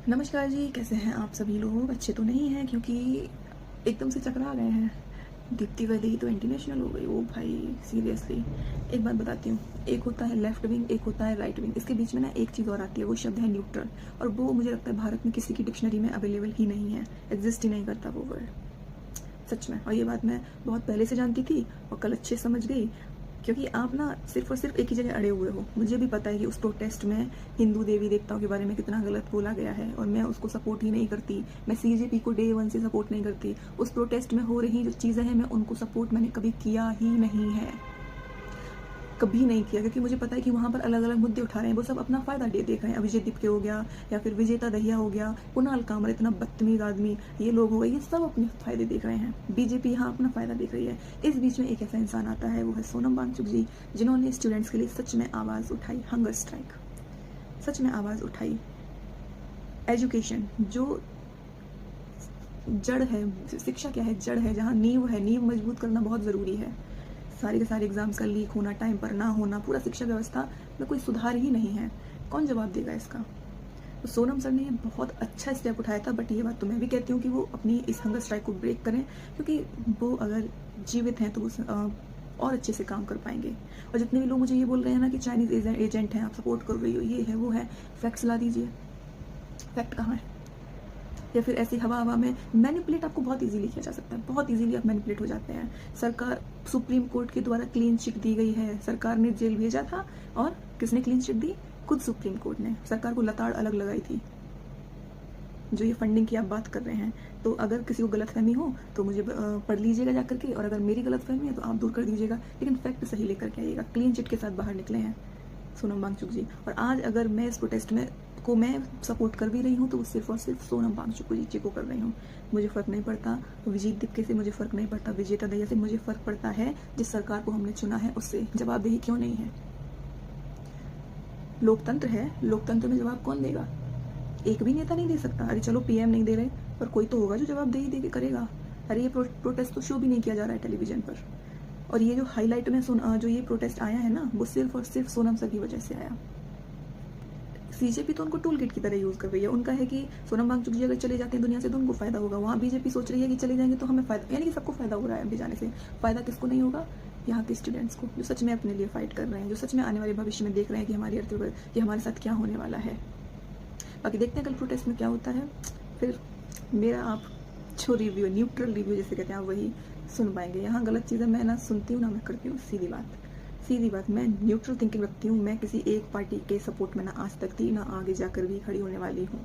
नमस्कार जी, कैसे हैं आप सभी लोग? अच्छे तो नहीं हैं क्योंकि एकदम से चकरा गए हैं। दीप्ति वैदेही तो इंटरनेशनल हो गई। ओ भाई सीरियसली, एक बात बताती हूँ। एक होता है लेफ्ट विंग, एक होता है राइट विंग। इसके बीच में ना एक चीज़ और आती है, वो शब्द है न्यूट्रल। और वो मुझे लगता है भारत में किसी की डिक्शनरी में अवेलेबल ही नहीं है, एग्जिस्ट ही नहीं करता वो वर्ड, सच में। और ये बात मैं बहुत पहले से जानती थी और कल अच्छे समझ गई, क्योंकि आप ना सिर्फ और सिर्फ एक ही जगह अड़े हुए हो। मुझे भी पता है कि उस प्रोटेस्ट में हिंदू देवी देवताओं के बारे में कितना गलत बोला गया है और मैं उसको सपोर्ट ही नहीं करती। मैं सीजेपी को डे वन से सपोर्ट नहीं करती। उस प्रोटेस्ट में हो रही जो चीज़ें हैं मैं उनको सपोर्ट मैंने कभी किया ही नहीं है, कभी नहीं किया, क्योंकि मुझे पता है कि वहाँ पर अलग अलग मुद्दे उठा रहे हैं। वो सब अपना फ़ायदा देख रहे हैं। अभिजीत दीपके हो गया, या फिर विजेता दहिया हो गया, कुणाल कामर, इतना बदतमीज आदमी, ये लोग हो गए, ये सब अपने फ़ायदे देख रहे हैं। बीजेपी यहाँ अपना फ़ायदा देख रही है। इस बीच में एक ऐसा इंसान आता है, वो है सोनम वांगचुक जी, जिन्होंने स्टूडेंट्स के लिए सच में आवाज़ उठाई। हंगर स्ट्राइक, सच में आवाज़ उठाई। एजुकेशन जो जड़ है, शिक्षा क्या है, जड़ है। जहाँ नींव है, नींव मजबूत करना बहुत ज़रूरी है। सारे के सारे एग्जाम्स का लीक होना, टाइम पर ना होना, पूरा शिक्षा व्यवस्था में कोई सुधार ही नहीं है। कौन जवाब देगा इसका? तो सोनम सर ने ये बहुत अच्छा स्टेप उठाया था। बट ये बात तो मैं भी कहती हूँ कि वो अपनी इस हंगर स्ट्राइक को ब्रेक करें, क्योंकि वो अगर जीवित हैं तो वो और अच्छे से काम कर पाएंगे। और जितने भी लोग मुझे ये बोल रहे हैं ना कि चाइनीज़ एजेंट हैं, आप सपोर्ट कर रही हो, ये है वो है, फैक्ट्स ला दीजिए। फैक्ट कहाँ है? या फिर ऐसी हवा हवा में मैनिपुलेट आपको बहुत इजीली किया जा सकता है। बहुत इजीली आप मैनिपुलेट हो जाते हैं। सरकार, सुप्रीम कोर्ट के द्वारा क्लीन चिट दी गई है। सरकार ने जेल भेजा था और किसने क्लीन चिट दी? खुद सुप्रीम कोर्ट ने। सरकार को लताड़ अलग लगाई थी। जो ये फंडिंग की आप बात कर रहे हैं, तो अगर किसी को गलतफहमी हो तो मुझे पढ़ लीजिएगा जा करके, और अगर मेरी गलतफहमी है तो आप दूर कर दीजिएगा, लेकिन फैक्ट सही लेकर के आइएगा। क्लीन चिट के साथ बाहर निकले हैं सोनम वांगचुक जी। और आज अगर मैं इस प्रोटेस्ट में को मैं सपोर्ट कर भी रही हूँ तो वो सिर्फ और सिर्फ सोनम वांगचुक जी को कर रही हूँ। मुझे फ़र्क नहीं पड़ता विजेत दीपके से, मुझे फ़र्क नहीं पड़ता विजेता दहिया से, मुझे फ़र्क पड़ता है जिस सरकार को हमने चुना है उससे। जवाबदेही क्यों नहीं है? लोकतंत्र है, लोकतंत्र में जवाब कौन देगा? एक भी नेता नहीं दे सकता। अरे चलो पीएम नहीं दे रहे, पर कोई तो होगा जो जवाबदेही दे के करेगा। अरे ये प्रोटेस्ट तो शो भी नहीं किया जा रहा है टेलीविजन पर। और ये जो हाईलाइट में जो ये प्रोटेस्ट आया है ना, वो सिर्फ और सिर्फ सोनम सर की वजह से आया। सीजेपी तो उनको टूल किट की तरह यूज़ कर रही है। उनका है कि सोनम वांगचुक जी अगर चले जाते हैं दुनिया से तो उनको फ़ायदा होगा। वहाँ बीजेपी सोच रही है कि चले जाएंगे तो हमें फ़ायदा, यानी कि सबको फ़ायदा हो रहा है अभी जाने से। फ़ायदा किसको नहीं होगा? यहाँ के स्टूडेंट्स को, जो सच में अपने लिए फ़ाइट कर रहे हैं, जो सच में आने वाले भविष्य में देख रहे हैं कि हमारी अर्थव्यवस्था, कि हमारे साथ क्या होने वाला है। बाकी देखते हैं कल प्रोटेस्ट में क्या होता है। फिर मेरा आप जो रिव्यू, न्यूट्रल रिव्यू जिसे कहते हैं, आप वही सुन पाएंगे। यहाँ गलत चीज़ें मैं ना सुनती हूँ ना मैं करती हूँ। सीधी बात, सीधी बात। मैं न्यूट्रल थिंकिंग रखती हूँ। मैं किसी एक पार्टी के सपोर्ट में ना आज तक थी, ना आगे जाकर भी खड़ी होने वाली हूँ।